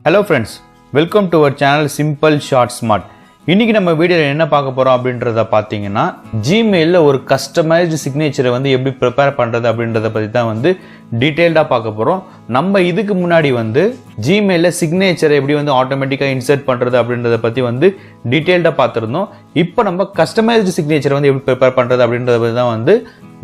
Hello friends, welcome to our channel Simple Short Smart. இன்னைக்கு நம்ம வீடியோல என்ன பார்க்க போறோம் அப்படின்றத பாத்தீங்கன்னா Gmailல ஒரு கஸ்டமைஸ்டு சிக்னேச்சரை வந்து எப்படி prepare பண்றது அப்படின்றத பத்தி தான் வந்து டீடைலா பார்க்க போறோம். நம்ம இதுக்கு முன்னாடி வந்து Gmailல சிக்னேச்சரை எப்படி வந்து ஆட்டோமேட்டிக்கா இன்சர்ட் பண்றது அப்படின்றத பத்தி வந்து டீடைலா பார்த்திருந்தோம். இப்போ நம்ம கஸ்டமைஸ்டு சிக்னேச்சரை வந்து எப்படி prepare பண்றது அப்படின்றத பத்தி தான் வந்து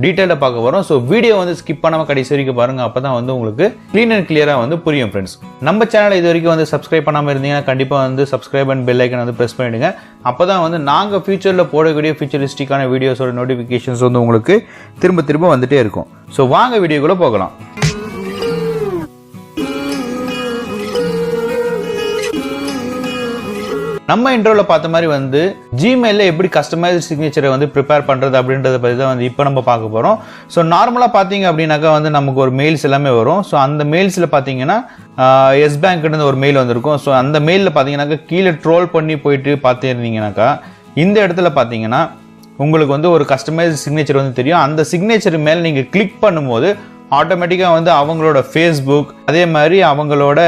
டீடைலா பார்க்க போறோம். சோ வீடியோ வந்து ஸ்கிப் பண்ணாம கடைசி வரைக்கும் பாருங்க. அப்பதான் வந்து உங்களுக்கு க்ளீன் அண்ட் கிளியரா வந்து புரியும் फ्रेंड्स. நம்ம சேனலை இது வரைக்கும் வந்து Subscribe பண்ணாம இருந்தீங்கன்னா கண்டிப்பா வந்து Subscribe and bell icon வந்து பிரஸ் பண்ணிடுங்க. அப்பதான் வந்து நாங்க ஃபியூச்சர்ல போடக்கூடிய ஃபியூச்சரிஸ்டிக்கான வீடியோஸோட நோட்டிஃபிகேஷன்ஸ் வந்து உங்களுக்கு திரும்ப வந்துட்டே இருக்கும். சோ வாங்க வீடியோக்குள்ள போகலாம். நம்ம இன்ட்ரோல பார்த்த மாதிரி வந்து Gmailல எப்படி கஸ்டமைஸ்டு சிக்னேச்சரை வந்து prepare பண்றது அப்படின்றத பத்தி தான் வந்து இப்போ நம்ம பார்க்க போறோம். சோ நார்மலா பாத்தீங்க அப்படினாக்கா வந்து நமக்கு ஒரு மெயில்ஸ் எல்லாமே வரும். சோ அந்த மெயில்ஸ்ல பாத்தீங்கன்னா எஸ் பேங்க் கிட்ட இருந்து ஒரு மெயில் வந்திருக்கும். சோ அந்த மெயில்ல பாத்தீங்கன்னாக்கா கீழ ட்ரோல் பண்ணி போயிட்டு பாத்தீங்கன்னாக்கா இந்த இடத்துல பாத்தீங்கன்னா உங்களுக்கு வந்து ஒரு கஸ்டமைஸ்டு சிக்னேச்சர் வந்து தெரியும். அந்த சிக்னேச்சர் மேல நீங்க கிளிக் பண்ணும்போது ஆட்டோமேட்டிக்கா வந்து அவங்களோட ஃபேஸ்புக் அதே மாதிரி அவங்களோட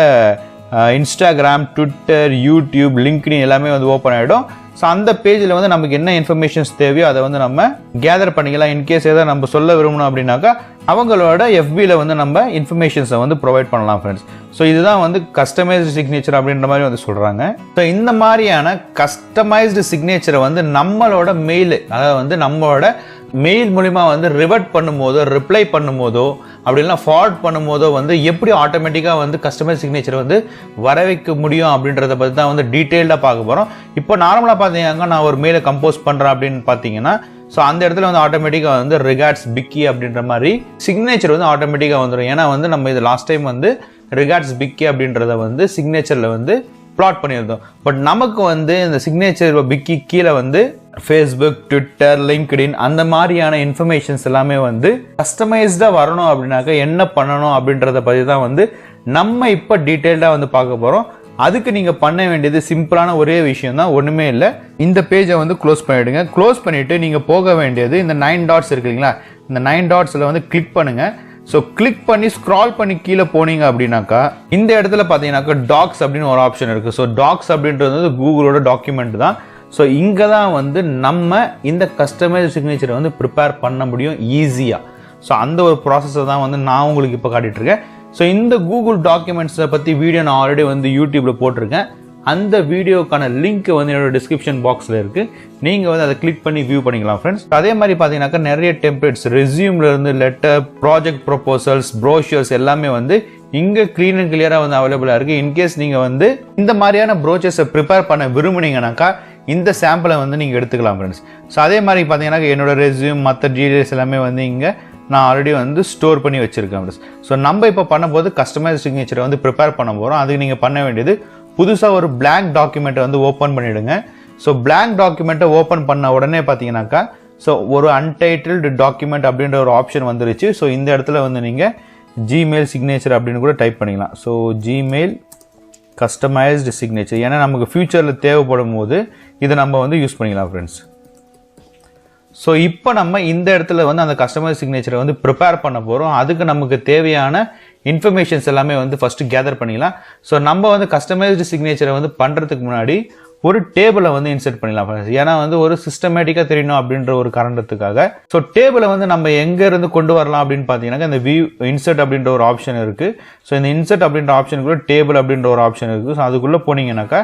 இன்ஸ்டாகிராம், ட்விட்டர், யூடியூப், லிங்க்டின் எல்லாமே வந்து ஓப்பன் ஆகிடும். ஸோ அந்த பேஜில் வந்து நமக்கு என்ன இன்ஃபர்மேஷன்ஸ் தேவையோ அதை வந்து நம்ம கேதர் பண்ணிக்கலாம். இன்கேஸ் ஏதாவது நம்ம சொல்ல விரும்பணும் அப்படின்னாக்கா அவங்களோட எஃபியில் வந்து நம்ம இன்ஃபர்மேஷன்ஸை வந்து ப்ரொவைட் பண்ணலாம் ஃப்ரெண்ட்ஸ். ஸோ இதுதான் வந்து கஸ்டமைஸ்டு சிக்னேச்சர் அப்படின்ற மாதிரி வந்து சொல்கிறாங்க. ஸோ இந்த மாதிரியான கஸ்டமைஸ்டு சிக்னேச்சரை வந்து நம்மளோட மெயில், அதாவது வந்து நம்மளோட மெயில் மூலிமா வந்து ரிவர்ட் பண்ணும்போதோ ரிப்ளை பண்ணும்போதோ அப்படி இல்லைனா ஃபார்வர்ட் பண்ணும்போதோ வந்து எப்படி ஆட்டோமேட்டிக்காக வந்து கஸ்டமைஸ் சிக்னேச்சர் வந்து வர வைக்க முடியும் அப்படின்றத பற்றி தான் வந்து டீட்டெயில்டாக பார்க்க போகிறோம். இப்போ நார்மலாக பார்த்தீங்கன்னா நான் ஒரு மெயிலை கம்போஸ் பண்ணுறேன் அப்படின்னு பார்த்தீங்கன்னா ஸோ அந்த இடத்துல வந்து ஆட்டோமேட்டிக்காக வந்து ரிகார்ட்ஸ் பிக்கி அப்படின்ற மாதிரி சிக்னேச்சர் வந்து ஆட்டோமேட்டிக்காக வந்துடும். ஏன்னா வந்து நம்ம இது லாஸ்ட் டைம் வந்து ரிகார்ட்ஸ் பிக்கி அப்படின்றத வந்து சிக்னேச்சரில் வந்து பிளாட் பண்ணியிருந்தோம். பட் நமக்கு வந்து இந்த சிக்னேச்சர் பிக்கி கீழே வந்து ஃபேஸ்புக், ட்விட்டர், லிங்க்டின் அந்த மாதிரியான இன்ஃபர்மேஷன்ஸ் எல்லாமே வந்து கஸ்டமைஸ்டாக வரணும் அப்படின்னாக்கா என்ன பண்ணணும் அப்படின்றத பற்றி தான் வந்து நம்ம இப்போ டீட்டெயில்டாக வந்து பார்க்க போகிறோம். அதுக்கு நீங்கள் பண்ண வேண்டியது சிம்பிளான ஒரே விஷயம் தான், ஒன்றுமே இல்லை. இந்த பேஜை வந்து க்ளோஸ் பண்ணிவிடுங்க. க்ளோஸ் பண்ணிவிட்டு நீங்கள் போக வேண்டியது இந்த 9 டாட்ஸ் இருக்கு இல்லைங்களா, இந்த 9 டாட்ஸில் வந்து கிளிக் பண்ணுங்கள். ஸோ கிளிக் பண்ணி ஸ்க்ரால் பண்ணி கீழே போனீங்க அப்படின்னாக்கா இந்த இடத்துல பார்த்தீங்கன்னாக்கா டாக்ஸ் அப்படின்னு ஒரு ஆப்ஷன் இருக்குது. ஸோ டாக்ஸ் அப்படின்றது வந்து கூகுளோட டாக்குமெண்ட் தான். ஸோ இங்கே தான் வந்து நம்ம இந்த கஸ்டமைஸ் சிக்னேச்சரை வந்து ப்ரிப்பேர் பண்ண முடியும் ஈஸியாக. ஸோ அந்த ஒரு ப்ராசஸை தான் வந்து நான் உங்களுக்கு இப்போ காட்டிகிட்ருக்கேன். ஸோ இந்த கூகுள் டாக்குமெண்ட்ஸை பற்றி வீடியோ நான் ஆல்ரெடி வந்து யூடியூப்பில் போட்டிருக்கேன். அந்த வீடியோக்கான லிங்க் வந்து என்னோட டிஸ்கிரிப்ஷன் பாக்ஸில் இருக்குது. நீங்கள் வந்து அதை கிளிக் பண்ணி வியூ பண்ணிக்கலாம் ஃப்ரெண்ட்ஸ். அதே மாதிரி பார்த்தீங்கன்னாக்கா நிறைய டெம்ப்ளேட்ஸ், ரெஸ்யூம்லேருந்து லெட்டர், ப்ராஜெக்ட் ப்ரொபோசல்ஸ், ப்ரோஷர்ஸ் எல்லாமே வந்து இங்கே க்ளீன் அண்ட் கிளியராக வந்து அவைலபிளாக இருக்குது. இன்கேஸ் நீங்கள் வந்து இந்த மாதிரியான ப்ரோச்சர்ஸை ப்ரிப்பேர் பண்ண விரும்புனீங்கன்னாக்கா இந்த சாம்பிளை வந்து நீங்கள் எடுத்துக்கலாம் ஃப்ரெண்ட்ஸ். ஸோ அதே மாதிரி பார்த்தீங்கன்னா என்னோட ரெஸ்யூம் மற்ற டீடைல்ஸ் எல்லாமே வந்து இங்கே நான் ஆல்ரெடி வந்து ஸ்டோர் பண்ணி வச்சுருக்கேன் ஃப்ரெண்ட்ஸ். ஸோ நம்ம இப்போ பண்ணும்போது கஸ்டமைஸ் சிக்னேச்சரை வந்து ப்ரிப்பேர் பண்ண போகிறோம். அதுக்கு நீங்கள் பண்ண வேண்டியது புதுசாக ஒரு blank டாக்குமெண்ட்டை வந்து ஓப்பன் பண்ணிவிடுங்க. ஸோ blank டாக்குமெண்ட்டை ஓப்பன் பண்ண உடனே பார்த்தீங்கன்னாக்கா ஸோ ஒரு அன்டைட்டில்டு டாக்குமெண்ட் அப்படின்ற ஒரு ஆப்ஷன் வந்துருச்சு. ஸோ இந்த இடத்துல வந்து நீங்கள் Gmail சிக்னேச்சர் அப்படின்னு கூட டைப் பண்ணிக்கலாம். ஸோ Gmail கஸ்டமைஸ்டு சிக்னேச்சர், ஏன்னா நமக்கு ஃபியூச்சரில் தேவைப்படும் போது இதை நம்ம வந்து யூஸ் பண்ணிக்கலாம் ஃப்ரெண்ட்ஸ். ஸோ இப்போ நம்ம இந்த இடத்துல வந்து அந்த கஸ்டமைஸ் சிக்னேச்சரை வந்து ப்ரிப்பேர் பண்ண போகிறோம். அதுக்கு நமக்கு தேவையான இன்ஃபர்மேஷன்ஸ் எல்லாமே வந்து ஃபஸ்ட்டு கேதர் பண்ணிக்கலாம். ஸோ நம்ம வந்து கஸ்டமைஸ்டு சிக்னேச்சரை வந்து பண்ணுறதுக்கு முன்னாடி ஒரு டேபிளை வந்து இன்சர்ட் பண்ணிடலாம் ஃப்ரெண்ட்ஸ். ஏன்னா வந்து ஒரு சிஸ்டமேட்டிக்காக தெரியணும் அப்படின்ற ஒரு காரணத்துக்காக. ஸோ டேபிளை வந்து நம்ம எங்கேருந்து கொண்டு வரலாம் அப்படின்னு பார்த்தீங்கன்னா இந்த வியூ இன்சர்ட் அப்படின்ற ஒரு ஆப்ஷன் இருக்குது. ஸோ இந்த இன்சர்ட் அப்படின்ற ஆப்ஷனுக்குள்ள டேபிள் அப்படின்ற ஒரு ஆப்ஷன் இருக்குது. ஸோ அதுக்குள்ளே போனீங்கன்னாக்கா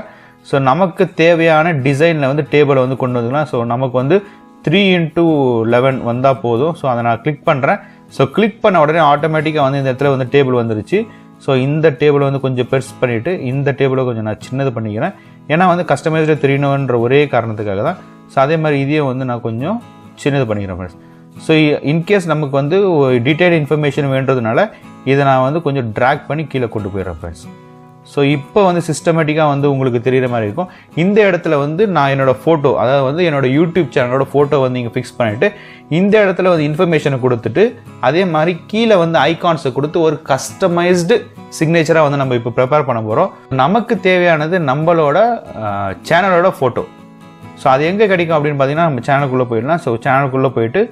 ஸோ நமக்கு தேவையான டிசைனில் வந்து டேபிளை வந்து கொண்டு வந்துக்கலாம். ஸோ நமக்கு வந்து 3x11 வந்தால் போதும். ஸோ அதை நான் கிளிக் பண்ணுறேன். ஸோ கிளிக் பண்ண உடனே ஆட்டோமேட்டிக்காக வந்து இந்த இடத்துல வந்து டேபிள் வந்துருச்சு. ஸோ இந்த டேபிளை வந்து கொஞ்சம் பெருசு பண்ணிவிட்டு இந்த டேபிளை கொஞ்சம் நான் சின்னது பண்ணிக்கிறேன். ஏன்னா வந்து கஸ்டமைஸ்டு தெரியணுன்ற ஒரே காரணத்துக்காக தான். ஸோ அதே மாதிரி இதையும் வந்து நான் கொஞ்சம் சின்னது பண்ணிக்கிறேன் ஃப்ரெண்ட்ஸ். ஸோ இன்கேஸ் நமக்கு வந்து டீட்டெயில் இன்ஃபர்மேஷன் வேண்டதுனால இதை நான் வந்து கொஞ்சம் ட்ராக் பண்ணி கீழே கொண்டு போயிடுறேன் ஃப்ரெண்ட்ஸ். ஸோ இப்போ வந்து சிஸ்டமேட்டிக்காக வந்து உங்களுக்கு தெரிகிற மாதிரி இருக்கும். இந்த இடத்துல வந்து நான் என்னோடய ஃபோட்டோ, அதாவது வந்து என்னோடய யூடியூப் சேனலோட ஃபோட்டோ வந்து இங்கே ஃபிக்ஸ் பண்ணிவிட்டு இந்த இடத்துல வந்து இன்ஃபர்மேஷனை கொடுத்துட்டு அதே மாதிரி கீழே வந்து ஐகான்ஸை கொடுத்து ஒரு கஸ்டமைஸ்டு சிக்னேச்சராக வந்து நம்ம இப்போ ப்ரிப்பேர் பண்ண போகிறோம். நமக்கு தேவையானது நம்மளோட சேனலோட ஃபோட்டோ. ஸோ அது எங்கே கிடைக்கும் அப்படின்னு பார்த்தீங்கன்னா நம்ம சேனலுக்குள்ளே போயிடலாம். ஸோ சேனலுக்குள்ளே போயிட்டு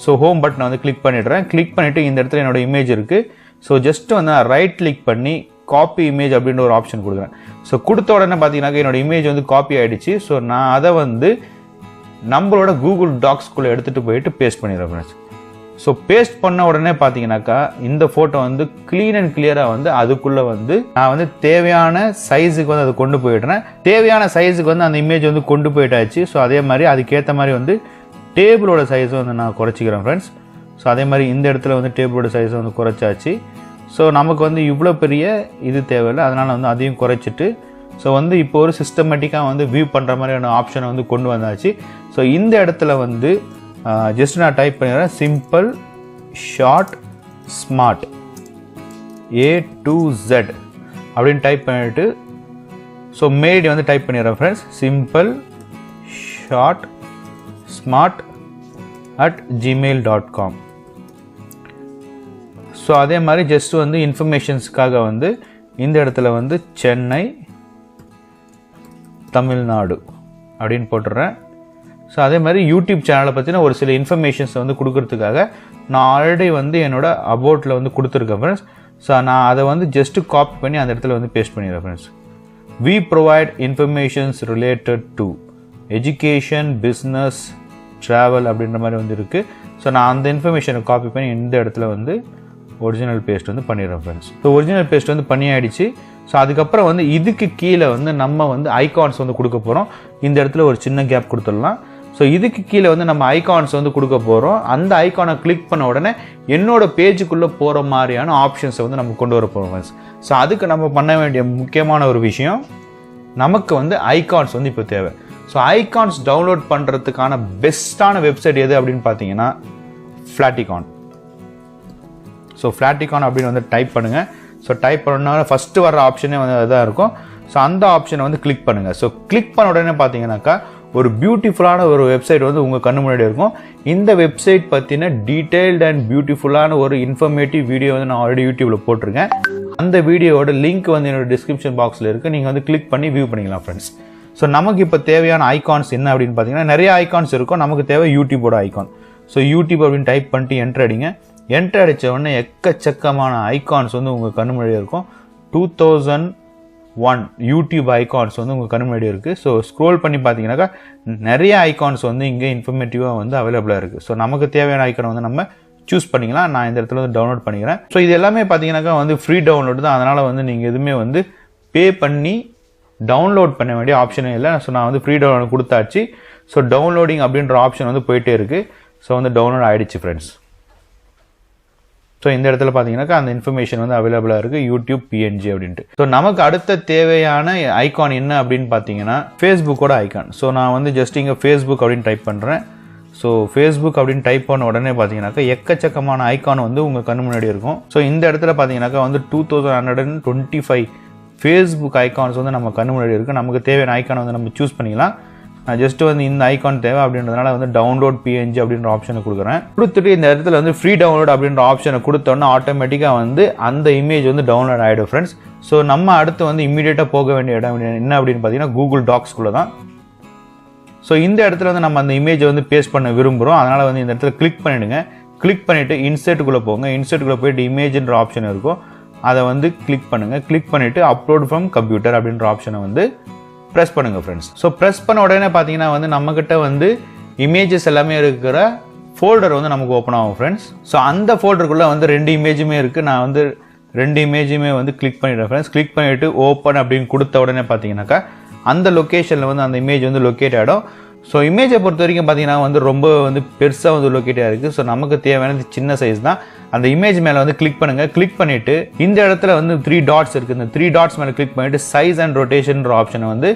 ஸோ ஹோம் பட்டனை வந்து கிளிக் பண்ணிடுறேன். கிளிக் பண்ணிவிட்டு இந்த இடத்துல என்னோடய இமேஜ் இருக்குது. ஸோ ஜஸ்ட்டு வந்து நான் ரைட் கிளிக் பண்ணி காப்பி இமேஜ் அப்படின்ற ஒரு ஆப்ஷன் கொடுக்குறேன். ஸோ கொடுத்த உடனே பார்த்தீங்கன்னாக்கா என்னோட இமேஜ் வந்து காப்பி ஆகிடுச்சு. ஸோ நான் அதை வந்து நம்மளோட கூகுள் டாக்ஸ்குள்ளே எடுத்துகிட்டு போயிட்டு பேஸ்ட் பண்ணிடுறேன் ஃப்ரெண்ட்ஸ். ஸோ பேஸ்ட் பண்ண உடனே பார்த்தீங்கன்னாக்கா இந்த ஃபோட்டோ வந்து க்ளீன் அண்ட் கிளியராக வந்து அதுக்குள்ளே வந்து நான் வந்து தேவையான சைஸுக்கு வந்து அதை கொண்டு போயிடுறேன். தேவையான சைஸுக்கு வந்து அந்த இமேஜ் வந்து கொண்டு போயிட்டாச்சு. ஸோ அதே மாதிரி அதுக்கேற்ற மாதிரி வந்து டேபிளோட சைஸை வந்து நான் குறைச்சிக்கிறேன் ஃப்ரெண்ட்ஸ். ஸோ அதே மாதிரி இந்த இடத்துல வந்து டேபிளோட சைஸை வந்து குறைச்சாச்சு. ஸோ நமக்கு வந்து இவ்வளோ பெரிய இது தேவையில்லை, அதனால் வந்து அதையும் குறைச்சிட்டு ஸோ வந்து இப்போ ஒரு சிஸ்டமேட்டிக்காக வந்து வியூ பண்ணுற மாதிரியான ஆப்ஷனை வந்து கொண்டு வந்தாச்சு. ஸோ இந்த இடத்துல வந்து ஜஸ்ட் நான் டைப் பண்ணிடுறேன் simple short smart A to Z அப்படின்னு டைப் பண்ணிவிட்டு ஸோ மெயில் ஐடி வந்து டைப் பண்ணிடுறேன் friends. Simple short smart @gmail.com. So அதே மாதிரி ஜஸ்ட் வந்து இன்ஃபர்மேஷன்ஸ்க்காக வந்து இந்த இடத்துல வந்து சென்னை தமிழ்நாடு அப்படின்னு போட்டுடுறேன். ஸோ அதே மாதிரி யூடியூப் சேனலை பற்றின ஒரு சில இன்ஃபர்மேஷன்ஸை வந்து கொடுக்கறதுக்காக நான் ஆல்ரெடி வந்து என்னோடய அபவுட்டில் வந்து கொடுத்துருக்கேன் ஃப்ரெண்ட்ஸ். ஸோ நான் அதை வந்து ஜஸ்ட்டு காப்பி பண்ணி அந்த இடத்துல வந்து பேஸ்ட் பண்ணிடுறேன் friends. We provide informations related to education business travel அப்படின்ற மாதிரி வந்து இருக்குது. ஸோ நான் அந்த இன்ஃபர்மேஷனை காப்பி பண்ணி இந்த இடத்துல வந்து ஒரிஜினல் பேஸ்ட் வந்து பண்ணிடுறேன் ஃப்ரெண்ட்ஸ். ஸோ ஒரிஜினல் பேஸ்ட் வந்து பண்ணி ஆகிடுச்சு. ஸோ அதுக்கப்புறம் வந்து இதுக்கு கீழே வந்து நம்ம வந்து ஐகான்ஸ் வந்து கொடுக்க போகிறோம். இந்த இடத்துல ஒரு சின்ன கேப் கொடுத்துடலாம். ஸோ இதுக்கு கீழே வந்து நம்ம ஐகான்ஸ் வந்து கொடுக்க போகிறோம். அந்த ஐகானை கிளிக் பண்ண உடனே என்னோட பேஜுக்குள்ளே போகிற மாதிரியான ஆப்ஷன்ஸை வந்து நம்ம கொண்டு வர போகிறோம் ஃப்ரெண்ட்ஸ். ஸோ அதுக்கு நம்ம பண்ண வேண்டிய முக்கியமான ஒரு விஷயம், நமக்கு வந்து ஐகான்ஸ் வந்து இப்போ தேவை. ஸோ ஐகான்ஸ் டவுன்லோட் பண்ணுறதுக்கான பெஸ்ட்டான வெப்சைட் எது அப்படின்னு பார்த்தீங்கன்னா ஃப்ளாட்டிகான். ஸோ ஃப்ளாட்டிகான் அப்படின்னு வந்து டைப் பண்ணுங்கள். ஸோ டைப் பண்ணோன்னா ஃபஸ்ட்டு வர ஆப்ஷனே வந்து அதுதான் இருக்கும். ஸோ அந்த ஆப்ஷனை வந்து கிளிக் பண்ணுங்கள். ஸோ கிளிக் பண்ண உடனே பார்த்தீங்கன்னாக்கா ஒரு பியூட்டிஃபுல்லான ஒரு வெப்சைட் வந்து உங்கள் கண்ணு முன்னாடி இருக்கும். இந்த வெப்சைட் பற்றின டீட்டெயில்டு அண்ட் பியூட்டிஃபுல்லான ஒரு இன்ஃபர்மேட்டிவ் வீடியோ வந்து நான் ஆல்ரெடி யூடியூப்பில் போட்டிருக்கேன். அந்த வீடியோவோட லிங்க் வந்து என்னோட டிஸ்கிரிப்ஷன் பாக்ஸில் இருக்குது. நீங்கள் வந்து கிளிக் பண்ணி வியூ பண்ணிக்கலாம் ஃப்ரெண்ட்ஸ். ஸோ நமக்கு இப்போ தேவையான ஐகான்ஸ் என்ன அப்படின்னு பார்த்தீங்கன்னா நிறைய ஐகான்ஸ் இருக்கும். நமக்கு தேவை யூடியூபோட ஐகான். ஸோ யூடியூப் அப்படின்னு டைப் பண்ணிட்டு என்ட்ரு அடிங்க. என்ட்ரு அடித்த உடனே எக்கச்சக்கமான ஐகான்ஸ் வந்து உங்கள் கண்ணு முன்னாடி இருக்கும். 2001 யூடியூப் ஐகான்ஸ் வந்து உங்கள் கண்ணு முன்னாடி இருக்குது. ஸோ ஸ்க்ரோல் பண்ணி பார்த்தீங்கன்னாக்கா நிறைய ஐகான்ஸ் வந்து இங்கே இன்ஃபர்மேட்டிவாக வந்து அவைலபிளாக இருக்குது. ஸோ நமக்கு தேவையான ஐக்கானை வந்து நம்ம சூஸ் பண்ணிக்கலாம். நான் இந்த இடத்துல வந்து டவுன்லோட் பண்ணிக்கிறேன். ஸோ இது எல்லாமே பார்த்தீங்கன்னாக்கா வந்து ஃப்ரீ டவுன்லோடு தான். அதனால் வந்து நீங்கள் எதுவுமே வந்து பே பண்ணி டவுன்லோட் பண்ண வேண்டிய ஆப்ஷனே இல்லை. ஸோ நான் வந்து ஃப்ரீ டவுன்லோட் கொடுத்தாச்சு. ஸோ டவுன்லோடிங் அப்படின்ற ஆப்ஷன் வந்து போயிட்டே இருக்குது. ஸோ வந்து டவுன்லோட் ஆகிடுச்சு ஃப்ரெண்ட்ஸ். ஸோ இந்த இடத்துல பார்த்தீங்கன்னாக்கா அந்த இன்ஃபர்மேஷன் வந்து அவைலபிளாக இருக்குது யூடியூப் PNG அப்படின்ட்டு. ஸோ நமக்கு அடுத்த தேவையான ஐகான் என்ன அப்படின்னு பார்த்தீங்கன்னா ஃபேஸ்புக்கோட ஐகான். ஸோ நான் வந்து ஜஸ்ட் இங்கே ஃபேஸ்புக் அப்படின்னு டைப் பண்ணுறேன். ஸோ ஃபேஸ்புக் அப்படின்னு டைப் பண்ண உடனே பார்த்தீங்கன்னாக்கா எக்கச்சக்கமான ஐகான் வந்து உங்கள் கண்ணு முன்னாடி இருக்கும். ஸோ இந்த இடத்துல பார்த்தீங்கன்னாக்கா வந்து 2125 ஃபேஸ்புக் ஐகான்ஸ் வந்து நம்ம கண்ணு முன்னாடி இருக்குது. நமக்கு தேவையான ஐக்கானை வந்து நம்ம சூஸ் பண்ணிக்கலாம். நான் ஜஸ்ட் வந்து இந்த ஐகான் தேவை அப்படின்றதுனால வந்து டவுன்லோட் PNG அப்படின்ற ஆப்ஷனை கொடுக்குறேன். கொடுத்துட்டு இந்த இடத்துல வந்து ஃப்ரீ டவுன்லோட் அப்படின்ற ஆப்ஷனை கொடுத்தோன்னா ஆட்டோமேட்டிக்காக வந்து அந்த இமேஜ் வந்து டவுன்லோட் ஆகிடும் ஃப்ரெண்ட்ஸ். ஸோ நம்ம அடுத்து வந்து இமீடியட்டாக போக வேண்டிய இடம் என்ன அப்படின்னு பார்த்தீங்கன்னா கூகுள் டாக்ஸ்குள்ளே தான். ஸோ இந்த இடத்துல வந்து நம்ம அந்த இமேஜை வந்து பேஸ்ட் பண்ண விரும்புகிறோம். அதனால் வந்து இந்த இடத்துல கிளிக் பண்ணிவிடுங்க. கிளிக் பண்ணிவிட்டு இன்சர்ட்டுக்குள்ளே போங்க. இன்சர்ட்டுக்குள்ளே போயிட்டு இமேஜ்ன்ற ஆப்ஷன் இருக்கும், அதை வந்து கிளிக் பண்ணுங்கள். கிளிக் பண்ணிவிட்டு அப்லோட் ஃப்ரம் கம்ப்யூட்டர் அப்படின்ற ஆப்ஷனை வந்து ப்ரெஸ் பண்ணுங்கள் ஃப்ரெண்ட்ஸ். ஸோ ப்ரெஸ் பண்ண உடனே பார்த்தீங்கன்னா வந்து நம்மக்கிட்ட வந்து இமேஜஸ் எல்லாமே இருக்கிற ஃபோல்டர் வந்து நமக்கு ஓப்பன் ஆகும் ஃப்ரெண்ட்ஸ். ஸோ அந்த ஃபோல்டருக்குள்ளே வந்து 2 இமேஜுமே இருக்குது. நான் வந்து 2 இமேஜுமே வந்து கிளிக் பண்ணிடுறேன் ஃப்ரெண்ட்ஸ். கிளிக் பண்ணிவிட்டு ஓப்பன் அப்படின்னு கொடுத்த உடனே பார்த்தீங்கன்னாக்கா அந்த லொக்கேஷனில் வந்து அந்த இமேஜ் வந்து லொக்கேட் ஆகிடும். ஸோ இமேஜை பொறுத்த வரைக்கும் பார்த்தீங்கன்னா வந்து ரொம்ப வந்து பெருசாக வந்து லொக்கேட்டாக இருக்குது. ஸோ நமக்கு தேவையானது சின்ன சைஸ் தான். அந்த இமேஜ் மேலே வந்து கிளிக் பண்ணுங்கள். கிளிக் பண்ணிவிட்டு இந்த இடத்துல வந்து 3 டாட்ஸ் இருக்குது. இந்த 3 டாட்ஸ் மேலே கிளிக் பண்ணிவிட்டு சைஸ் அண்ட் ரொட்டேஷன்ற ஆப்ஷனை வந்து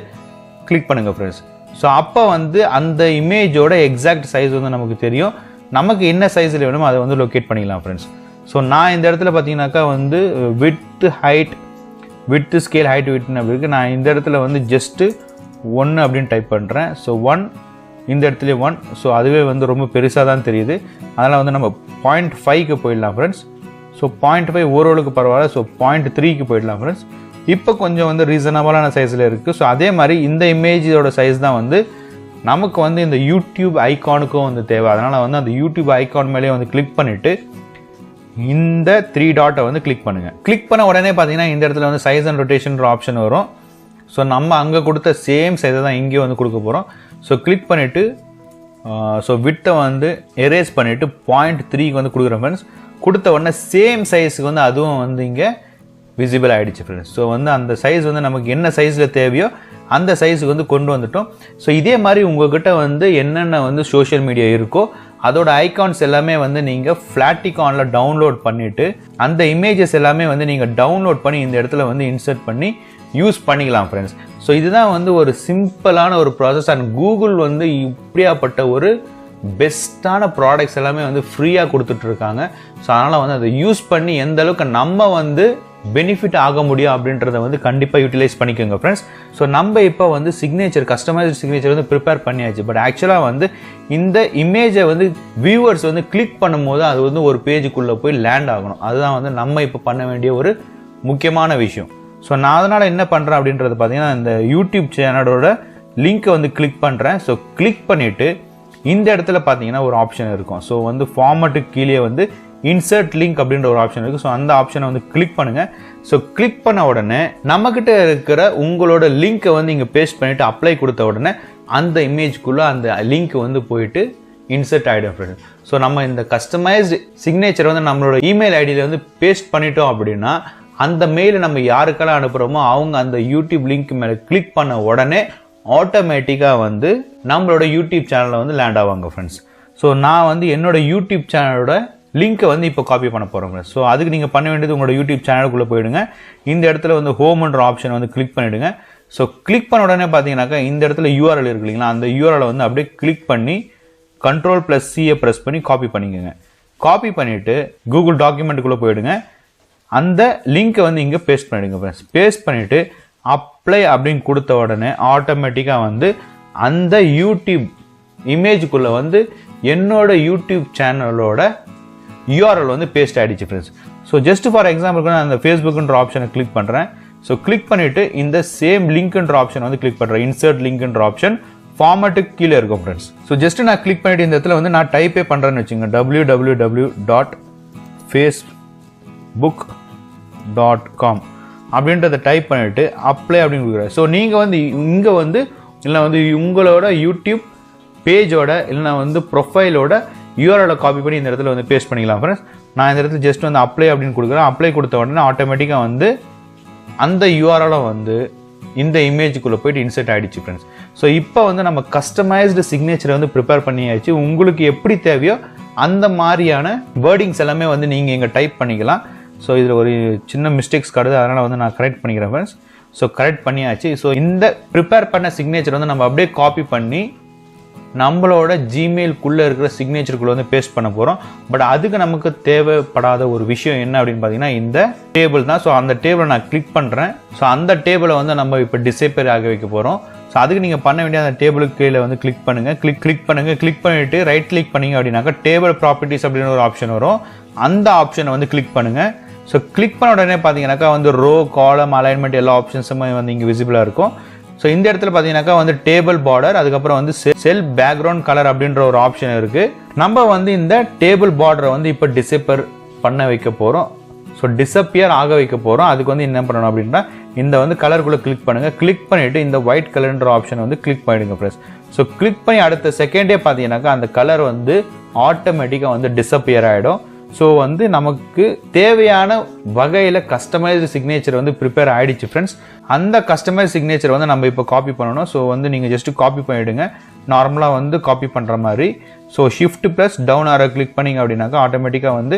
கிளிக் பண்ணுங்கள் ஃப்ரெண்ட்ஸ். ஸோ அப்போ வந்து அந்த இமேஜோட எக்ஸாக்ட் சைஸ் வந்து நமக்கு தெரியும். நமக்கு என்ன சைஸில் வேணுமோ அதை வந்து லொக்கேட் பண்ணிக்கலாம் ஃப்ரெண்ட்ஸ். ஸோ நான் இந்த இடத்துல பார்த்தீங்கன்னாக்கா வந்து வித் ஸ்கேல் ஹைட் விட்னு அப்படி இருக்குது. நான் இந்த இடத்துல வந்து ஜஸ்ட்டு 1 அப்படின்னு டைப் பண்ணுறேன். ஸோ 1 இந்த இடத்துல 1. ஸோ அதுவே வந்து ரொம்ப பெருசாக தான் தெரியுது. அதனால் வந்து நம்ம 0.5க்கு போயிடலாம் ஃப்ரெண்ட்ஸ். ஸோ 0.5 ஓரளவுக்கு பரவாயில்ல. ஸோ 0.3க்கு போயிடலாம் ஃப்ரெண்ட்ஸ். இப்போ கொஞ்சம் வந்து ரீசனபிளான சைஸில் இருக்குது. ஸோ அதே மாதிரி இந்த இமேஜோட சைஸ் தான் வந்து நமக்கு வந்து இந்த யூடியூப் ஐகானுக்கும் வந்து தேவை. அதனால் வந்து அந்த யூடியூப் ஐகான் மேலே வந்து கிளிக் பண்ணிவிட்டு இந்த 3 டாட்டை வந்து கிளிக் பண்ணுங்கள். கிளிக் பண்ண உடனே பார்த்தீங்கன்னா இந்த இடத்துல வந்து சைஸ் அண்ட் ரொட்டேஷன் ஆப்ஷன் வரும். ஸோ நம்ம அங்கே கொடுத்த சேம் சைஸை தான் இங்கேயும் வந்து கொடுக்க போகிறோம். ஸோ கிளிக் பண்ணிவிட்டு ஸோ விட்டை வந்து எரேஸ் பண்ணிவிட்டு 0.3க்கு வந்து கொடுக்குறோம் ஃப்ரெண்ட்ஸ். கொடுத்த உடனே சேம் சைஸுக்கு வந்து அதுவும் வந்து இங்கே விசிபிள் ஆகிடுச்சு ஃப்ரெண்ட்ஸ். ஸோ வந்து அந்த சைஸ் வந்து நமக்கு என்ன சைஸில் தேவையோ அந்த சைஸுக்கு வந்து கொண்டு வந்துட்டோம். ஸோ இதே மாதிரி உங்கள்கிட்ட வந்து என்னென்ன வந்து சோஷியல் மீடியா இருக்கோ அதோட ஐகான்ஸ் எல்லாமே வந்து நீங்கள் ஃப்ளாட்டிகானில் டவுன்லோட் பண்ணிவிட்டு அந்த இமேஜஸ் எல்லாமே வந்து நீங்கள் டவுன்லோட் பண்ணி இந்த இடத்துல வந்து இன்சர்ட் பண்ணி யூஸ் பண்ணிக்கலாம் ஃப்ரெண்ட்ஸ். ஸோ இதுதான் வந்து ஒரு சிம்பிளான ஒரு ப்ராசஸ். அண்ட் கூகுள் வந்து இப்படியாப்பட்ட ஒரு பெஸ்ட்டான ப்ராடக்ட்ஸ் எல்லாமே வந்து ஃப்ரீயாக கொடுத்துட்ருக்காங்க. ஸோ அதனால் வந்து அதை யூஸ் பண்ணி எந்த அளவுக்கு நம்ம வந்து பெனிஃபிட் ஆக முடியும் அப்படின்றத வந்து கண்டிப்பாக யூட்டிலைஸ் பண்ணிக்கோங்க ஃப்ரெண்ட்ஸ். ஸோ நம்ம இப்போ வந்து சிக்னேச்சர் கஸ்டமைஸ்டு சிக்னேச்சர் வந்து ப்ரிப்பேர் பண்ணியாச்சு. பட் ஆக்சுவலாக வந்து இந்த இமேஜை வந்து வியூவர்ஸ் வந்து கிளிக் பண்ணும்போது அது வந்து ஒரு பேஜுக்குள்ளே போய் லேண்ட் ஆகணும். அதுதான் வந்து நம்ம இப்போ பண்ண வேண்டிய ஒரு முக்கியமான விஷயம். ஸோ நான் அதனால் என்ன பண்ணுறேன் அப்படின்றது பார்த்தீங்கன்னா இந்த யூடியூப் சேனலோட லிங்க்கை வந்து கிளிக் பண்ணுறேன். ஸோ கிளிக் பண்ணிவிட்டு இந்த இடத்துல பார்த்தீங்கன்னா ஒரு ஆப்ஷன் இருக்கும். ஸோ வந்து ஃபார்மட்டுக்கு கீழே வந்து இன்சர்ட் லிங்க் அப்படின்ற ஒரு ஆப்ஷன் இருக்குது. ஸோ அந்த ஆப்ஷனை வந்து கிளிக் பண்ணுங்கள். ஸோ கிளிக் பண்ண உடனே நம்மக்கிட்ட இருக்கிற உங்களோட லிங்க்கை வந்து இங்கே பேஸ்ட் பண்ணிவிட்டு அப்ளை கொடுத்த உடனே அந்த இமேஜ்குள்ளே அந்த லிங்க் வந்து போயிட்டு இன்சர்ட் ஆகிடும் ஃப்ரெண்ட்ஸ். ஸோ நம்ம இந்த கஸ்டமைஸ்டு சிக்னேச்சர் வந்து நம்மளோட இமெயில் ஐடியில் வந்து பேஸ்ட் பண்ணிட்டோம் அப்படின்னா அந்த மெயிலை நம்ம யாருக்கெல்லாம் அனுப்புகிறோமோ அவங்க அந்த யூடியூப் லிங்க் மேலே கிளிக் பண்ண உடனே ஆட்டோமேட்டிக்காக வந்து நம்மளோட யூடியூப் சேனலில் வந்து லேண்ட் ஆவாங்க ஃப்ரெண்ட்ஸ். ஸோ நான் வந்து என்னோட யூடியூப் சேனலோட லிங்க்கை வந்து இப்போ காப்பி பண்ண போகிறோம் ஃப்ரெண்ட்ஸ். ஸோ அதுக்கு நீங்கள் பண்ண வேண்டியது உங்களோட யூடியூப் சேனலுக்குள்ளே போயிடுங்க. இந்த இடத்துல வந்து ஹோம்ன்ற ஆப்ஷனை வந்து கிளிக் பண்ணிவிடுங்க. ஸோ கிளிக் பண்ண உடனே பார்த்தீங்கன்னாக்கா இந்த இடத்துல யூஆர்எல் இருக்கு இல்லைங்களா, அந்த யூஆர்எலை வந்து அப்படியே கிளிக் பண்ணி Ctrl+C ப்ரெஸ் பண்ணி காப்பி பண்ணிக்கோங்க. காப்பி பண்ணிவிட்டு கூகுள் டாக்குமெண்ட்டுக்குள்ளே போயிடுங்க. அந்த லிங்க்கை வந்து இங்கே பேஸ்ட் பண்ணிவிடுங்க ஃப்ரெண்ட்ஸ். பேஸ்ட் பண்ணிவிட்டு அப்ளை அப்படின்னு கொடுத்த உடனே ஆட்டோமேட்டிக்காக வந்து அந்த யூடியூப் இமேஜுக்குள்ளே வந்து என்னோட யூடியூப் சேனலோட யூஆர்எல் வந்து பேஸ்ட் ஆகிடுச்சு ஃப்ரெண்ட்ஸ். ஸோ ஜஸ்ட் ஃபார் எக்ஸாம்பிளுக்கு நான் அந்த ஃபேஸ்புக்குன்ற ஆப்ஷனை கிளிக் பண்ணுறேன். ஸோ கிளிக் பண்ணிவிட்டு இந்த சேம் லிங்க்ன்ற ஆப்ஷன் வந்து கிளிக் பண்ணுறேன். இன்சர்ட் லிங்க்ன்ற ஆப்ஷன் ஃபார்மட்டுக்கு கீழே இருக்கும் ஃப்ரெண்ட்ஸ். ஸோ ஜஸ்ட் நான் கிளிக் பண்ணிவிட்டு இந்த இடத்துல வந்து நான் டைப்பே பண்ணுறேன்னு வச்சுங்க www.facebook.com அப்படின்றத டைப் பண்ணிவிட்டு அப்ளை அப்படின்னு கொடுக்குறேன். ஸோ நீங்கள் வந்து இங்கே வந்து இல்லை வந்து உங்களோட யூடியூப் பேஜோட இல்லைனா வந்து ப்ரொஃபைலோட யூஆர்எலை காப்பி பண்ணி இந்த இடத்துல வந்து பேஸ்ட் பண்ணிக்கலாம் ஃப்ரெண்ட்ஸ். நான் இந்த இடத்துல ஜஸ்ட் வந்து அப்ளை அப்படின்னு கொடுக்குறேன். அப்ளை கொடுத்த உடனே ஆட்டோமேட்டிக்காக வந்து அந்த யூஆர்எலை வந்து இந்த இமேஜுக்குள்ளே போயிட்டு இன்சர்ட் ஆகிடுச்சு ஃப்ரெண்ட்ஸ். ஸோ இப்போ வந்து நம்ம கஸ்டமைஸ்டு சிக்னேச்சரை வந்து ப்ரிப்பேர் பண்ணியாச்சு. உங்களுக்கு எப்படி தேவையோ அந்த மாதிரியான வேர்டிங்ஸ் எல்லாமே வந்து நீங்கள் இங்கே டைப் பண்ணிக்கலாம். ஸோ இதில் ஒரு சின்ன மிஸ்டேக்ஸ் காட்டுது, அதனால் வந்து நான் கரெக்ட் பண்ணிக்கிறேன் ஃப்ரெண்ட்ஸ். ஸோ கரெக்ட் பண்ணியாச்சு. ஸோ இந்த ப்ரிப்பேர் பண்ண சிக்னேச்சர் வந்து நம்ம அப்படியே காப்பி பண்ணி நம்மளோட ஜிமெயிலுக்குள்ளே இருக்கிற சிக்னேச்சருக்குள்ளே வந்து பேஸ்ட் பண்ண போகிறோம். பட் அதுக்கு நமக்கு தேவைப்படாத ஒரு விஷயம் என்ன அப்படின்னு பார்த்தீங்கன்னா இந்த டேபிள் தான். ஸோ அந்த டேபிளை நான் கிளிக் பண்ணுறேன். ஸோ அந்த டேபிளை வந்து நம்ம இப்போ டிசேபியர் ஆக வைக்க போகிறோம். ஸோ அதுக்கு நீங்கள் பண்ண வேண்டிய அந்த டேபிளுக்கு கீழே வந்து கிளிக் பண்ணுங்கள். கிளிக் பண்ணிவிட்டு ரைட் கிளிக் பண்ணிங்க அப்படின்னாக்கா டேபிள் ப்ராப்பர்ட்டிஸ் அப்படின்னு ஒரு ஆப்ஷன் வரும். அந்த ஆப்ஷனை வந்து கிளிக் பண்ணுங்கள். ஸோ கிளிக் பண்ண உடனே பார்த்தீங்கன்னாக்கா வந்து ரோ காலம் அலைன்மெண்ட் எல்லா ஆப்ஷன்ஸுமே வந்து இங்கே விசிபிளாக இருக்கும். ஸோ இந்த இடத்துல பார்த்தீங்கன்னாக்கா வந்து டேபிள் பார்டர், அதுக்கப்புறம் வந்து செல் பேக்ரவுண்ட் கலர் அப்படின்ற ஒரு ஆப்ஷன் இருக்குது. நம்ம வந்து இந்த டேபிள் பார்டரை வந்து இப்போ டிசேபியர் பண்ண வைக்க போகிறோம். ஸோ டிசப்பியர் ஆக வைக்க போகிறோம். அதுக்கு வந்து என்ன பண்ணணும் அப்படின்னா இந்த வந்து கலருக்குள்ளே கிளிக் பண்ணுங்கள். கிளிக் பண்ணிவிட்டு இந்த ஒயிட் கலர்ன்ற ஆப்ஷனை வந்து கிளிக் பண்ணிவிடுங்க ஃப்ரெண்ட்ஸ். ஸோ கிளிக் பண்ணி அடுத்த செகண்டே பார்த்தீங்கன்னாக்கா அந்த கலர் வந்து ஆட்டோமேட்டிக்காக வந்து டிசப்பியர் ஆகிடும். ஸோ வந்து நமக்கு தேவையான வகையில் கஸ்டமைஸ்டு சிக்னேச்சர் வந்து ப்ரிப்பேர் ஆகிடுச்சு ஃப்ரெண்ட்ஸ். அந்த கஸ்டமைஸ் சிக்னேச்சர் வந்து நம்ம இப்போ காப்பி பண்ணணும். ஸோ வந்து நீங்கள் ஜஸ்ட்டு காப்பி பண்ணிவிடுங்க நார்மலாக வந்து காப்பி பண்ணுற மாதிரி. ஸோ Shift+Down ஆரோ கிளிக் பண்ணிங்க அப்படின்னாக்கா ஆட்டோமேட்டிக்காக வந்து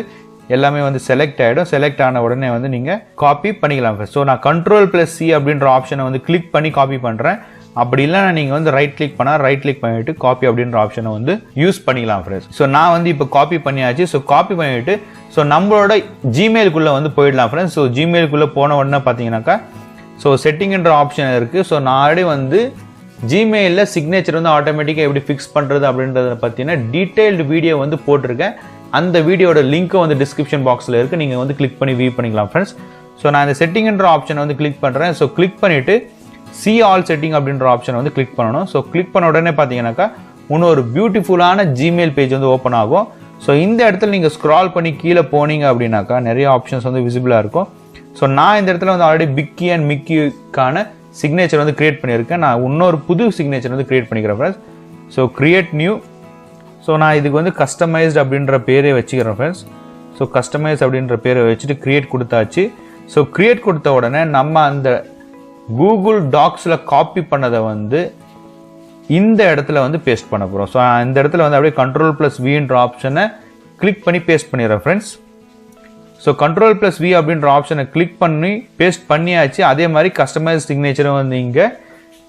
எல்லாமே வந்து செலக்ட் ஆகிடும். செலக்ட் ஆன உடனே வந்து நீங்கள் காப்பி பண்ணிக்கலாம் ஃப்ரெண்ட்ஸ். ஸோ நான் Ctrl+C அப்படின்ற ஆப்ஷனை வந்து கிளிக் பண்ணி காப்பி பண்ணுறேன். அப்படி இல்லைனா நீங்கள் வந்து ரைட் கிளிக் பண்ணிவிட்டு காப்பி அப்படின்ற ஆப்ஷனை வந்து யூஸ் பண்ணிக்கலாம் ஃப்ரெண்ட்ஸ். ஸோ நான் வந்து இப்போ காப்பி பண்ணியாச்சு. ஸோ காப்பி பண்ணிவிட்டு ஸோ நம்மளோட ஜிமெயிலுக்குள்ளே வந்து போயிடலாம் ஃப்ரெண்ட்ஸ். ஸோ ஜிமெயிலுக்குள்ளே போன உடனே பார்த்தீங்கன்னாக்கா ஸோ செட்டிங்ன்ற ஆப்ஷன் இருக்குது. ஸோ நான் ஆல்ரெடி வந்து ஜிமெயிலில் சிக்னேச்சர் வந்து ஆட்டோமேட்டிக்காக எப்படி ஃபிக்ஸ் பண்ணுறது அப்படின்றத பார்த்தீங்கன்னா டீட்டெயில்டு வீடியோ வந்து போட்டிருக்கேன். அந்த வீடியோட லிங்க்கும் வந்து டிஸ்கிரிப்ஷன் பாக்ஸில் இருக்குது. நீங்கள் வந்து கிளிக் பண்ணி வியூ பண்ணிக்கலாம் ஃப்ரெண்ட்ஸ். ஸோ நான் இந்த செட்டிங்ன்ற ஆப்ஷனை வந்து கிளிக் பண்ணுறேன். ஸோ கிளிக் பண்ணிவிட்டு சி ஆல் செட்டிங் அப்படின்ற ஆப்ஷனை வந்து கிளிக் பண்ணணும். ஸோ கிளிக் பண்ண உடனே பார்த்தீங்கன்னாக்கா இன்னும் ஒரு பியூட்டிஃபுல்லான ஜிமெயில் பேஜ் வந்து ஓப்பன் ஆகும். ஸோ இந்த இடத்துல நீங்கள் ஸ்க்ரால் பண்ணி கீழே போனீங்க அப்படின்னாக்கா நிறைய ஆப்ஷன்ஸ் வந்து விசிபிளாக இருக்கும். ஸோ நான் இந்த இடத்துல வந்து ஆல்ரெடி பிக்கி அண்ட் மிக்கிக்கான சிக்னேச்சர் வந்து கிரியேட் பண்ணியிருக்கேன். நான் இன்னொரு புது சிக்னேச்சர் வந்து கிரியேட் பண்ணிக்கிறேன் friends. So create new. So நான் இதுக்கு வந்து கஸ்டமைஸ்ட் அப்படின்ற பேரே வச்சுக்கிறேன் ஃப்ரெண்ட்ஸ். ஸோ கஸ்டமைஸ் அப்படின்ற பேரை வச்சுட்டு கிரியேட் கொடுத்தாச்சு. ஸோ கிரியேட் கொடுத்த உடனே நம்ம அந்த கூகுள் டாக்ஸில் காப்பி பண்ணதை வந்து இந்த இடத்துல வந்து பேஸ்ட் பண்ண போகிறோம். ஸோ இந்த இடத்துல வந்து அப்படியே Ctrl+Vன்ற ஆப்ஷனை கிளிக் பண்ணி பேஸ்ட் பண்ணிடுறேன் ஃப்ரெண்ட்ஸ். ஸோ Ctrl+V அப்படின்ற ஆப்ஷனை கிளிக் பண்ணி பேஸ்ட் பண்ணியாச்சு. அதே மாதிரி கஸ்டமைஸ் சிக்னேச்சரும் வந்து இங்கே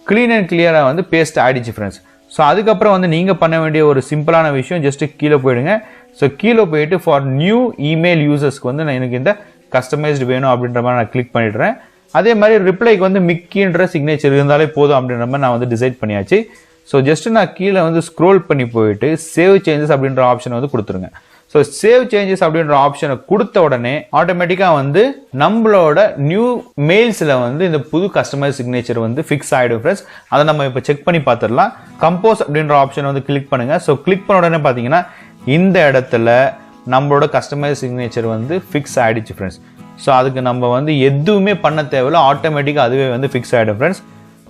க்ளீன் அண்ட் கிளியராக வந்து பேஸ்ட் ஆகிடுச்சு ஃப்ரெண்ட்ஸ். ஸோ அதுக்கப்புறம் வந்து நீங்கள் பண்ண வேண்டிய ஒரு சிம்பிளான விஷயம், ஜஸ்ட்டு கீழே போயிடுங்க. ஸோ கீழே போயிட்டு ஃபார் நியூ இமெயில் யூசர்ஸ்க்கு வந்து நான் எனக்கு இந்த கஸ்டமைஸ்டு வேணும் அப்படின்ற மாதிரி நான் கிளிக் பண்ணிடுறேன். அதே மாதிரி ரிப்ளைக்கு வந்து மிக்கின்ற சிக்னேச்சர் இருந்தாலே போதும் அப்படின்ற மாதிரி நான் வந்து டிசைட் பண்ணியாச்சு. ஸோ ஜஸ்ட்டு நான் கீழே வந்து ஸ்க்ரோல் பண்ணி போயிட்டு சேவ் சேஞ்சஸ் அப்படின்ற ஆப்ஷனை வந்து கொடுத்துருங்க. ஸோ சேவ் சேஞ்சஸ் அப்படின்ற ஆப்ஷனை கொடுத்த உடனே ஆட்டோமேட்டிக்காக வந்து நம்மளோட நியூ மெயில்ஸில் வந்து இந்த புது கஸ்டமைஸ் சிக்னேச்சர் வந்து ஃபிக்ஸ் ஆகிடும் ஃப்ரெண்ட்ஸ். அதை நம்ம இப்போ செக் பண்ணி பார்த்துடலாம். கம்போஸ் அப்படின்ற ஆப்ஷனை வந்து கிளிக் பண்ணுங்கள். ஸோ கிளிக் பண்ண உடனே பார்த்தீங்கன்னா இந்த இடத்துல நம்மளோட கஸ்டமைஸ் சிக்னேச்சர் வந்து ஃபிக்ஸ் ஆகிடுச்சு ஃப்ரெண்ட்ஸ். ஸோ அதுக்கு நம்ம வந்து எதுவுமே பண்ண தேவையில்லை, ஆட்டோமேட்டிக்காக அதுவே வந்து ஃபிக்ஸ் ஆகிடும் ஃப்ரெண்ட்ஸ்.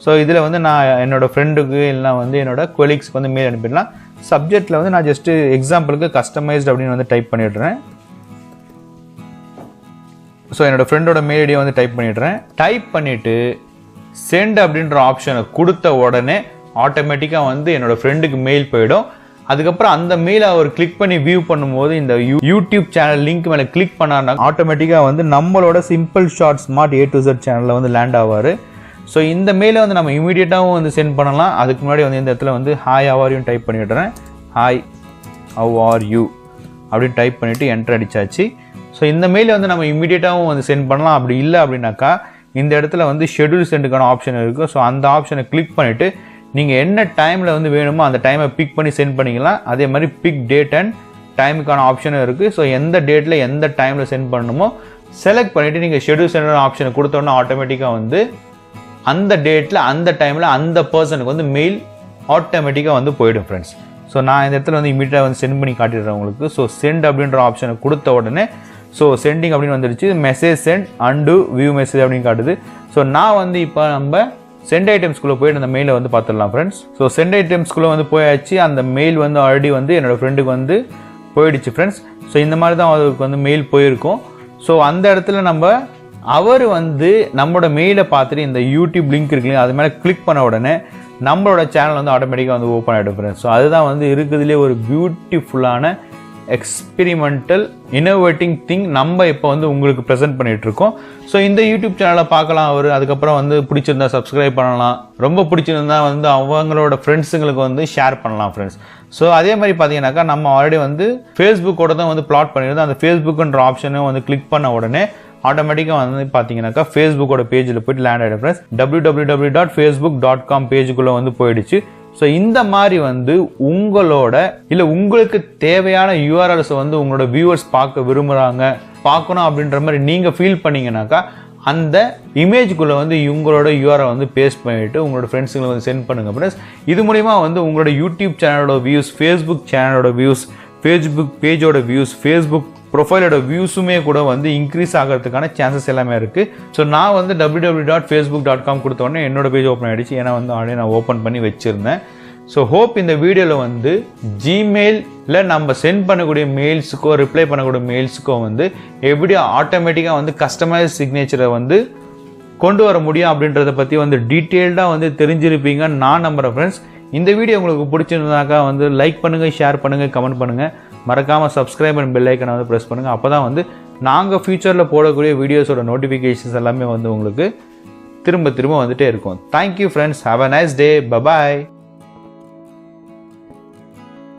ஸோ இதில் வந்து நான் என்னோடய ஃப்ரெண்டுக்கு இல்லைனா வந்து என்னோட கொலீக்ஸ்க்கு வந்து மெயில் அனுப்பிடலாம். சப்ஜெக்டில் வந்து நான் ஜஸ்ட்டு எக்ஸாம்பிளுக்கு கஸ்டமைஸ்ட் அப்படின்னு வந்து டைப் பண்ணிடுறேன். ஸோ என்னோடய ஃப்ரெண்டோட மெயில் ஐடியை வந்து டைப் பண்ணிடுறேன். டைப் பண்ணிவிட்டு சென்ட் அப்படின்ற ஆப்ஷனை கொடுத்த உடனே ஆட்டோமேட்டிக்காக வந்து என்னோடய ஃப்ரெண்டுக்கு மெயில் போயிடும். அதுக்கப்புறம் அந்த மெயிலை அவர் கிளிக் பண்ணி வியூ பண்ணும்போது இந்த யூடியூப் சேனல் லிங்க் மேலே கிளிக் பண்ணாருன்னா ஆட்டோமேட்டிக்காக வந்து நம்மளோட simple short smart A to Z சேனலில் வந்து லேண்ட் ஆவார். ஸோ இந்த மெயிலை வந்து நம்ம இமீடியட்டாகவும் வந்து சென்ட் பண்ணலாம். அதுக்கு முன்னாடி வந்து இந்த இடத்துல வந்து hi how are you type பண்ணிவிடுறேன். ஹாய் ஹவ் ஆர் யூ அப்படின்னு டைப் பண்ணிவிட்டு என்டர் அடித்தாச்சு. ஸோ இந்த மெயிலை வந்து நம்ம இமீடியட்டாகவும் வந்து சென்ட் பண்ணலாம். அப்படி இல்லை அப்படின்னாக்கா இந்த இடத்துல வந்து ஷெட்யூல் சென்டுக்கான ஆப்ஷன் இருக்குது. ஸோ அந்த ஆப்ஷனை கிளிக் பண்ணிவிட்டு நீங்கள் என்ன டைமில் வந்து வேணுமோ அந்த டைமை பிக் பண்ணி சென்ட் பண்ணிக்கலாம். அதே மாதிரி பிக் டேட் அண்ட் டைமுக்கான ஆப்ஷனும் இருக்குது. ஸோ எந்த டேட்டில் எந்த டைமில் சென்ட் பண்ணணுமோ செலக்ட் பண்ணிவிட்டு நீங்கள் ஷெட்யூல் சென்ட் ஆப்ஷனை கொடுத்தோன்னா ஆட்டோமேட்டிக்காக வந்து அந்த டேட்டில் அந்த டைமில் அந்த பர்சனுக்கு வந்து மெயில் ஆட்டோமேட்டிக்காக வந்து போயிடும் ஃப்ரெண்ட்ஸ். ஸோ நான் இந்த இடத்துல வந்து இமீடியட்டாக வந்து சென்ட் பண்ணி காட்டிடுறேன் உங்களுக்கு. ஸோ சென்ட் அப்படின்ற ஆப்ஷனை கொடுத்த உடனே ஸோ சென்டிங் அப்படின்னு வந்துடுச்சு. Message sent and view message அப்படின்னு காட்டுது. ஸோ நான் வந்து இப்போ நம்ம சென்ட் ஐட்டம்ஸ்குள்ளே போயிட்டு அந்த மெயிலை வந்து பார்த்துடலாம் ஃப்ரெண்ட்ஸ். ஸோ சென்ட் ஐட்டம்ஸ்குள்ளே வந்து போயாச்சு. அந்த மெயில் வந்து ஆல்ரெடி வந்து என்னோடய ஃப்ரெண்டுக்கு வந்து போயிடுச்சு ஃப்ரெண்ட்ஸ். ஸோ இந்த மாதிரி தான் அவருக்கு வந்து மெயில் போயிருக்கும். ஸோ அந்த இடத்துல நம்ம அவர் வந்து நம்மளோட மெயிலை பார்த்துட்டு இந்த யூடியூப் லிங்க் இருக்கு இல்லையா, அது மேலே கிளிக் பண்ண உடனே நம்மளோட சேனல் வந்து ஆட்டோமேட்டிக்காக வந்து ஓப்பன் ஆகிடும் ஃப்ரெண்ட்ஸ். ஸோ அதுதான் வந்து இருக்கிறதுலே ஒரு பியூட்டிஃபுல்லான எக்ஸ்பெரிமெண்டல் இன்னோவேட்டிங் திங் நம்ம இப்போ வந்து உங்களுக்கு ப்ரெசென்ட் பண்ணிகிட்டு இருக்கோம். ஸோ இந்த யூடியூப் சேனலை பார்க்கலாம் அவர். அதுக்கப்புறம் வந்து பிடிச்சிருந்தா சப்ஸ்கிரைப் பண்ணலாம். ரொம்ப பிடிச்சிருந்தா வந்து அவங்களோட ஃப்ரெண்ட்ஸுங்களுக்கு வந்து ஷேர் பண்ணலாம் ஃப்ரெண்ட்ஸ். ஸோ அதே மாதிரி பார்த்தீங்கன்னாக்கா நம்ம ஆல்ரெடி வந்து ஃபேஸ்புக்கோட தான் வந்து பிளாட் பண்ணியிருந்தோம். அந்த ஃபேஸ்புக்குன்ற ஆப்ஷனும் வந்து கிளிக் பண்ண உடனே ஆட்டோமேட்டிக்காக வந்து பார்த்தீங்கன்னாக்கா ஃபேஸ்புக்கோட பேஜில் போய்ட்டு லேண்ட் ஆகிடும் ஃப்ரெண்ட்ஸ். www.facebook.com பேஜுக்குள்ளே வந்து போயிடுச்சு. ஸோ இந்த மாதிரி வந்து உங்களோட இல்லை உங்களுக்கு தேவையான யூஆர்எல்ஸை வந்து உங்களோட வியூவர்ஸ் பார்க்க விரும்புகிறாங்க, பார்க்கணும் அப்படின்ற மாதிரி நீங்கள் ஃபீல் பண்ணிங்கனாக்கா அந்த இமேஜுக்குள்ளே வந்து உங்களோட யூஆர்எல் வந்து பேஸ்ட் பண்ணிவிட்டு உங்களோட ஃப்ரெண்ட்ஸுங்களை வந்து சென்ட் பண்ணுங்கள் ஃப்ரெண்ட்ஸ். இது மூலிமா வந்து உங்களோட யூடியூப் சேனலோட வியூஸ், ஃபேஸ்புக் சேனலோட வியூஸ், ஃபேஸ்புக் பேஜோட வியூஸ், ஃபேஸ்புக் ப்ரொஃபைலோட வியூஸுமே கூட வந்து இன்க்ரீஸ் ஆகிறதுக்கான சான்சஸ் எல்லாமே இருக்குது. ஸோ நான் வந்து www.facebook.com கொடுத்தோடனே என்னோட பேஜ் ஓப்பன் ஆகிடுச்சு. ஏன்னா வந்து ஆல்ரெடி நான் ஓப்பன் பண்ணி வச்சுருந்தேன். ஸோ ஹோப் இந்த வீடியோவில் வந்து ஜிமெயிலில் நம்ம சென்ட் பண்ணக்கூடிய மெயில்ஸுக்கோ ரிப்ளை பண்ணக்கூடிய மெயில்ஸுக்கோ வந்து எப்படி ஆட்டோமேட்டிக்காக வந்து கஸ்டமைஸ் சிக்னேச்சரை வந்து கொண்டு வர முடியும் அப்படின்றத பற்றி வந்து டீட்டெயில்டாக வந்து தெரிஞ்சிருப்பீங்கன்னு நான் நம்புகிறேன் ஃப்ரெண்ட்ஸ். இந்த வீடியோ உங்களுக்கு பிடிச்சிருந்தாக்கா வந்து லைக் பண்ணுங்கள், ஷேர் பண்ணுங்கள், கமெண்ட் பண்ணுங்கள். மறக்காமல் சப்ஸ்கிரைப் அண்ட் பெல் ஐக்கனை வந்து ப்ரெஸ் பண்ணுங்கள். அப்போ தான் வந்து நாங்கள் ஃபியூச்சரில் போடக்கூடிய வீடியோஸோட நோட்டிஃபிகேஷன்ஸ் எல்லாமே வந்து உங்களுக்கு திரும்ப திரும்ப வந்துகிட்டே இருக்கும். Thank you friends. Have a nice day. Bye bye.